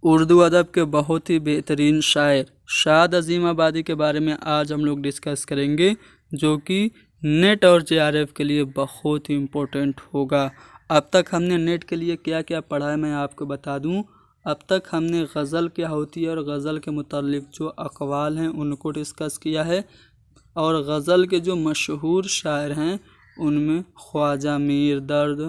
اردو ادب کے بہت ہی بہترین شاعر شاد عظیم آبادی کے بارے میں آج ہم لوگ ڈسکس کریں گے، جو کہ نیٹ اور JRF کے لیے بہت ہی امپورٹنٹ ہوگا۔ اب تک ہم نے نیٹ کے لیے کیا کیا پڑھا ہے میں آپ کو بتا دوں۔ اب تک ہم نے غزل کیا ہوتی ہے اور غزل کے متعلق جو اقوال ہیں ان کو ڈسکس کیا ہے، اور غزل کے جو مشہور شاعر ہیں ان میں خواجہ میر درد،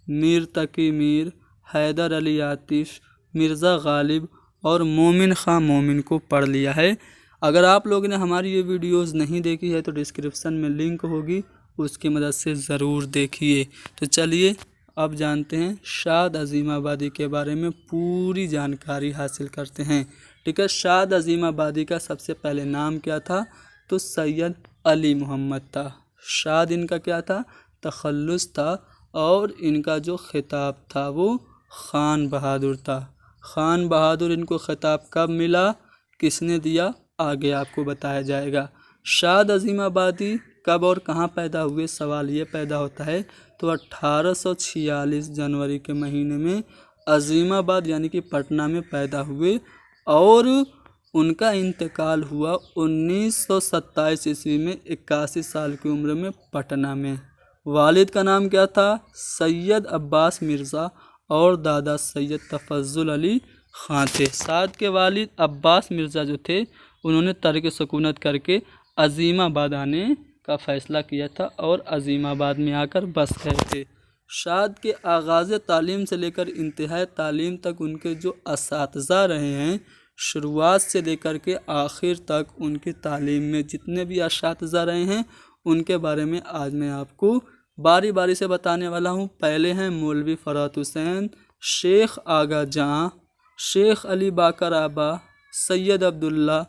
میر تقی میر، حیدر علی عاطف، مرزا غالب اور مومن خاں مومن کو پڑھ لیا ہے۔ اگر آپ لوگوں نے ہماری یہ ویڈیوز نہیں دیکھی ہے تو ڈسکرپشن میں لنک ہوگی، اس کی مدد سے ضرور دیکھیے۔ تو چلیے اب جانتے ہیں شاد عظیم آبادی کے بارے میں پوری جانکاری حاصل کرتے ہیں۔ ٹھیک ہے، شاد عظیم آبادی کا سب سے پہلے نام کیا تھا؟ تو سید علی محمد تھا۔ شاد ان کا کیا تھا؟ تخلص تھا، اور ان کا جو خطاب تھا وہ خان بہادر تھا۔ خان بہادر ان کو خطاب کب ملا، کس نے دیا، آگے آپ کو بتایا جائے گا۔ شاد عظیم آبادی کب اور کہاں پیدا ہوئے؟ سوال یہ پیدا ہوتا ہے تو 1846 جنوری کے مہینے میں عظیم آباد یعنی کہ پٹنہ میں پیدا ہوئے، اور ان کا انتقال ہوا 1927 عیسوی میں 81 سال کی عمر میں پٹنہ میں۔ والد کا نام کیا تھا؟ سید عباس مرزا، اور دادا سید تفضل علی خان تھے۔ شاد کے والد عباس مرزا جو تھے انہوں نے ترک سکونت کر کے عظیم آباد آنے کا فیصلہ کیا تھا، اور عظیم آباد میں آ کر بس گئے تھے۔ شاد کے آغاز تعلیم سے لے کر انتہائی تعلیم تک ان کے جو اساتذہ رہے ہیں، شروعات سے لے کر کے آخر تک ان کی تعلیم میں جتنے بھی اساتذہ رہے ہیں ان کے بارے میں آج میں آپ کو باری باری سے بتانے والا ہوں۔ پہلے ہیں مولوی فرات حسین، شیخ آغا جاں، شیخ علی باقر آبا، سید عبداللہ،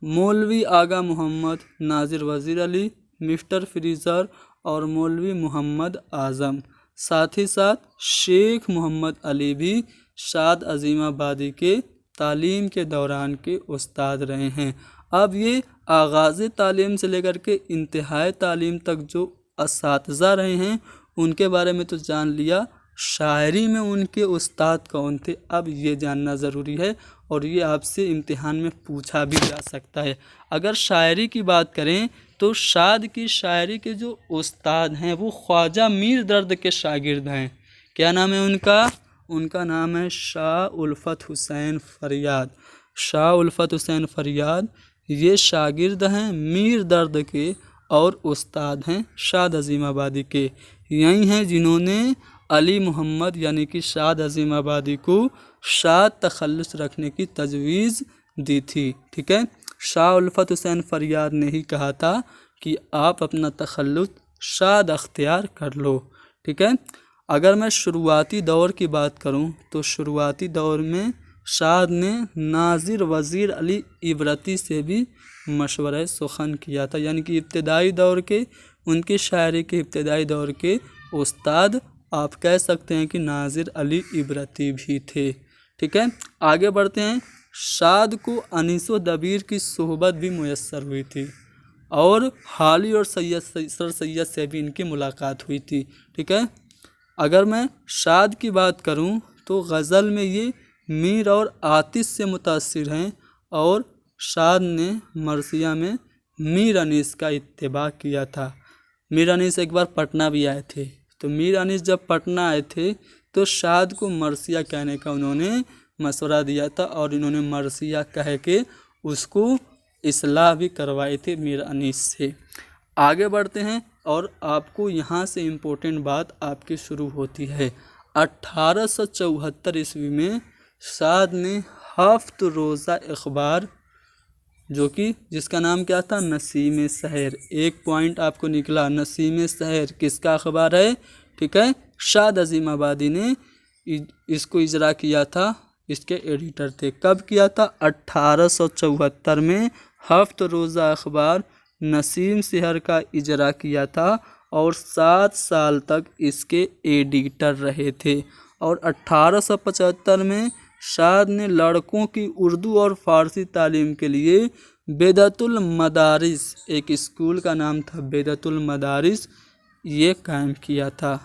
مولوی آغا محمد، ناظر وزیر علی، مسٹر فریزر اور مولوی محمد اعظم۔ ساتھ ہی ساتھ شیخ محمد علی بھی شاد عظیم آبادی کے تعلیم کے دوران کے استاد رہے ہیں۔ اب یہ آغاز تعلیم سے لے کر کے انتہائی تعلیم تک جو اساتذہ رہے ہیں ان کے بارے میں تو جان لیا، شاعری میں ان کے استاد کون تھے اب یہ جاننا ضروری ہے، اور یہ آپ سے امتحان میں پوچھا بھی جا سکتا ہے۔ اگر شاعری کی بات کریں تو شاد کی شاعری کے جو استاد ہیں وہ خواجہ میر درد کے شاگرد ہیں۔ کیا نام ہے ان کا؟ ان کا نام ہے شاہ الفت حسین فریاد۔ شاہ الفت حسین فریاد یہ شاگرد ہیں میر درد کے، اور استاد ہیں شاد عظیم آبادی کے۔ یہی ہیں جنہوں نے علی محمد یعنی کہ شاد عظیم آبادی کو شاد تخلص رکھنے کی تجویز دی تھی۔ ٹھیک ہے، شاہ الفت حسین فریاد نے ہی کہا تھا کہ آپ اپنا تخلص شاد اختیار کر لو۔ ٹھیک ہے، اگر میں شروعاتی دور کی بات کروں تو شروعاتی دور میں شاد نے ناظر وزیر علی عبرتی سے بھی مشورہ سخن کیا تھا، یعنی کہ ابتدائی دور کے ان کی شاعری کے ابتدائی دور کے استاد آپ کہہ سکتے ہیں کہ ناظر علی عبرتی بھی تھے۔ ٹھیک ہے، آگے بڑھتے ہیں۔ شاد کو انیس و دبیر کی صحبت بھی میسر ہوئی تھی، اور حالی اور سر سید سے بھی ان کی ملاقات ہوئی تھی۔ ٹھیک ہے، اگر میں شاد کی بات کروں تو غزل میں یہ میر اور عاطف سے متاثر ہیں، اور شاد نے مرثیہ میں میر انیس کا اتباع کیا تھا۔ میر انیس ایک بار پٹنہ بھی آئے تھے، تو میر انیس جب پٹنہ آئے تھے تو شاد کو مرثیہ کہنے کا انہوں نے مشورہ دیا تھا، اور انہوں نے مرثیہ کہہ کے اس کو اصلاح بھی کروائی تھی میر انیس سے۔ آگے بڑھتے ہیں، اور آپ کو یہاں سے امپورٹنٹ بات آپ کی شروع ہوتی ہے۔ 1874 عیسوی میں شاد نے 7 روزہ اخبار جو کہ جس کا نام کیا تھا؟ نسیم سحر۔ ایک پوائنٹ آپ کو نکلا، نسیم سحر کس کا اخبار ہے؟ ٹھیک ہے، شاد عظیم آبادی نے اس کو اجرا کیا تھا، اس کے ایڈیٹر تھے۔ کب کیا تھا؟ 1874 میں 7 روزہ اخبار نسیم سحر کا اجرا کیا تھا، اور 7 سال تک اس کے ایڈیٹر رہے تھے۔ اور 1875 میں شاد نے لڑکوں کی اردو اور فارسی تعلیم کے لیے بیدۃ المدارس، ایک اسکول کا نام تھا بیدۃ المدارس، یہ قائم کیا تھا۔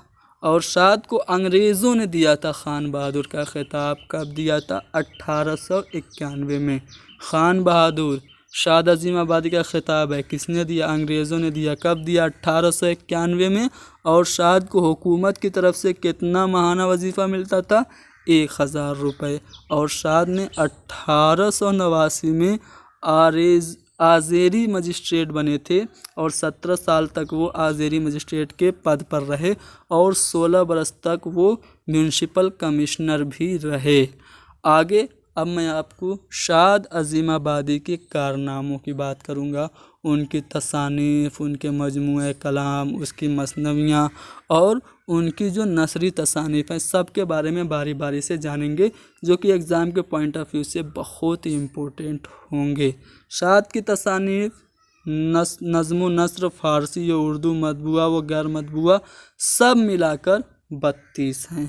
اور شاد کو انگریزوں نے دیا تھا خان بہادر کا خطاب، کب دیا تھا؟ 1891 میں۔ خان بہادر شاد عظیم آبادی کا خطاب ہے، کس نے دیا؟ انگریزوں نے دیا، کب دیا؟ 1891 میں۔ اور شاد کو حکومت کی طرف سے کتنا ماہانہ وظیفہ ملتا تھا؟ 1000 روپے۔ اور شاد نے 1889 میں آذری مجسٹریٹ بنے تھے اور 17 سال تک وہ آذری مجسٹریٹ کے پد پر رہے اور 16 برس تک وہ میونسپل کمشنر بھی رہے۔ آگے اب میں آپ کو شاد عظیم آبادی کے کارناموں کی بات کروں گا، ان کی تصانیف، ان کے مجموعہ کلام، اس کی مثنویاں اور ان کی جو نثری تصانیف ہیں، سب کے بارے میں باری باری سے جانیں گے، جو کہ ایگزام کے پوائنٹ آف ویو سے بہت ہی امپورٹنٹ ہوں گے۔ شاد کی تصانیف نظم و نثر فارسی و اردو مطبوعہ و غیر مطبوعہ سب ملا کر 32 ہیں۔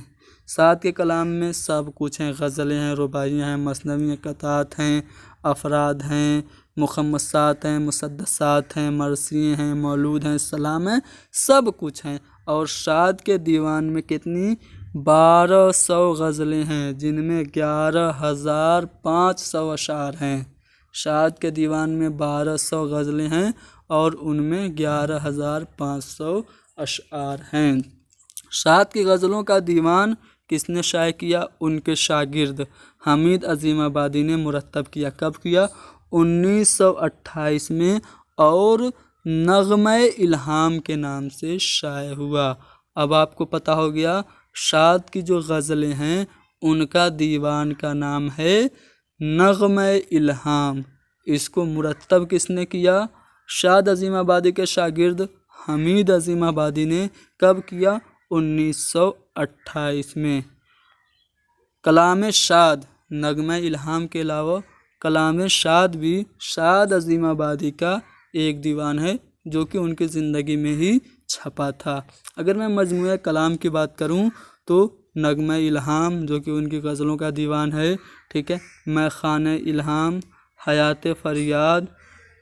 شاد کے کلام میں سب کچھ ہیں، غزلیں ہیں، رباعیاں ہیں، مثنوی قطعات ہیں، افراد ہیں، مخمصات ہیں، مسدسات ہیں، مرثیے ہیں، مولود ہیں، سلام ہیں، سب کچھ ہیں۔ اور شاد کے دیوان میں کتنی؟ 1200 غزلیں ہیں، جن میں 11500 اشعار ہیں۔ شاد کے دیوان میں 1200 غزلیں ہیں اور ان میں 11500 اشعار ہیں۔ شاد کی غزلوں کا دیوان کس نے شائع کیا؟ ان کے شاگرد حمید عظیم آبادی نے مرتب کیا، کب کیا؟ 1928 میں، اور نغمہ الہام کے نام سے شائع ہوا۔ اب آپ کو پتہ ہو گیا شاد کی جو غزلیں ہیں ان کا دیوان کا نام ہے نغمہ الہام۔ اس کو مرتب کس نے کیا؟ شاد عظیم آبادی کے شاگرد حمید عظیم آبادی نے، کب کیا؟ 1928 میں۔ کلام شاد نغمہ الہام کے علاوہ کلام شاد بھی شاد عظیم آبادی کا ایک دیوان ہے جو کہ ان کی زندگی میں ہی چھپا تھا۔ اگر میں مجموعہ کلام کی بات کروں تو نغمہ الہام جو کہ ان کی غزلوں کا دیوان ہے، ٹھیک ہے، میں خانہ الہام، حیات فریاد،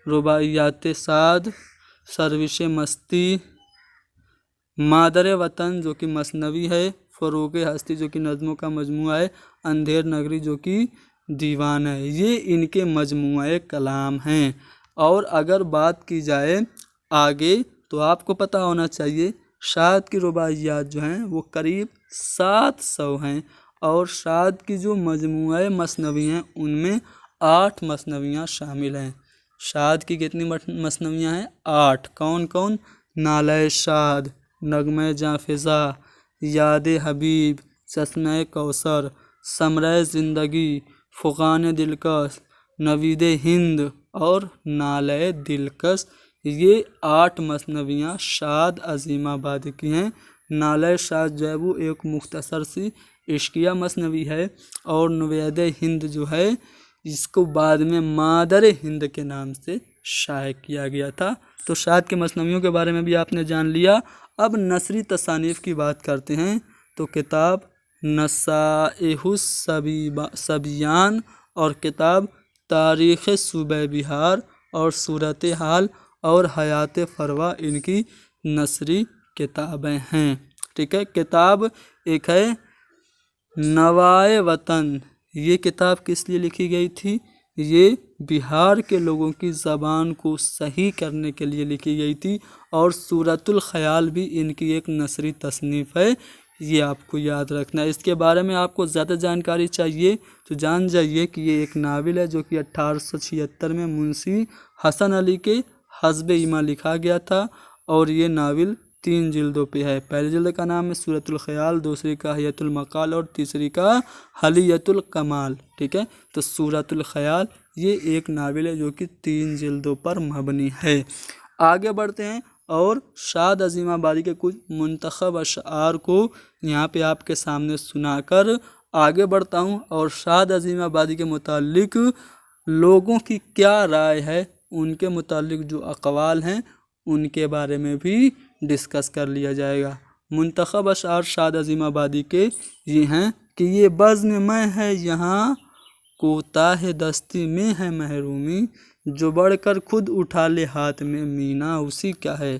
رباعیات سعد، سروش مستی، مادر وطن جو کہ مثنوی ہے، فروغ ہستی جو کہ نظموں کا مجموعہ ہے، اندھیر نگری جو کہ دیوان ہے، یہ ان کے مجموعہ کلام ہیں۔ اور اگر بات کی جائے آگے تو آپ کو پتہ ہونا چاہیے شاد کی رباعیات جو ہیں وہ قریب 700 ہیں، اور شاد کی جو مجموعہ مثنوی ہیں ان میں 8 مثنویاں شامل ہیں۔ شاد کی کتنی مثنویاں ہیں؟ 8۔ کون کون؟ نالہ شاد، نغمہ جاں فضا، یاد حبیب، چشمہ کوثر، ثمرۂ زندگی، فغان دلکش، نوید ہند اور نالہ دلکش، یہ 8 مثنویاں شاد عظیم آبادی کی ہیں۔ نالہ شاد جو ہے وہ ایک مختصر سی عشقیہ مثنوی ہے، اور نوید ہند جو ہے اس کو بعد میں مادر ہند کے نام سے شائع کیا گیا تھا۔ تو شاد کے مثنویوں کے بارے میں بھی آپ نے جان لیا۔ اب نثری تصانیف کی بات کرتے ہیں تو کتاب نصائح الصبیان اور کتاب تاریخ صوبہ بہار اور صورتحال اور حیات فروا ان کی نثری کتابیں ہیں، ٹھیک ہے۔ کتاب ایک ہے نوائے وطن، یہ کتاب کس لیے لکھی گئی تھی؟ یہ بہار کے لوگوں کی زبان کو صحیح کرنے کے لیے لکھی گئی تھی۔ اور سورۃ الخیال بھی ان کی ایک نثری تصنیف ہے، یہ آپ کو یاد رکھنا ہے۔ اس کے بارے میں آپ کو زیادہ جانکاری چاہیے تو جان جائیے کہ یہ ایک ناول ہے جو کہ 1876 میں منشی حسن علی کے حسب ایما لکھا گیا تھا، اور یہ ناول 3 جلدوں پہ ہے۔ پہلی جلد کا نام ہے سورۃ الخیال، دوسری کا حیۃ المقال اور تیسری کا حلیۃ الکمال، ٹھیک ہے۔ تو سورۃ الخیال یہ ایک ناول ہے جو کہ 3 جلدوں پر مبنی ہے۔ آگے بڑھتے ہیں اور شاد عظیم آبادی کے کچھ منتخب اشعار کو یہاں پہ آپ کے سامنے سنا کر آگے بڑھتا ہوں، اور شاد عظیم آبادی کے متعلق لوگوں کی کیا رائے ہے، ان کے متعلق جو اقوال ہیں ان کے بارے میں بھی ڈسکس کر لیا جائے گا۔ منتخب اشعار شاد عظیم آبادی کے یہ ہیں کہ یہ بزم میں ہے یہاں، کوتاہ دستی میں ہے محرومی، جو بڑھ کر خود اٹھا لے ہاتھ میں مینا اسی کا ہے۔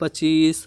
25,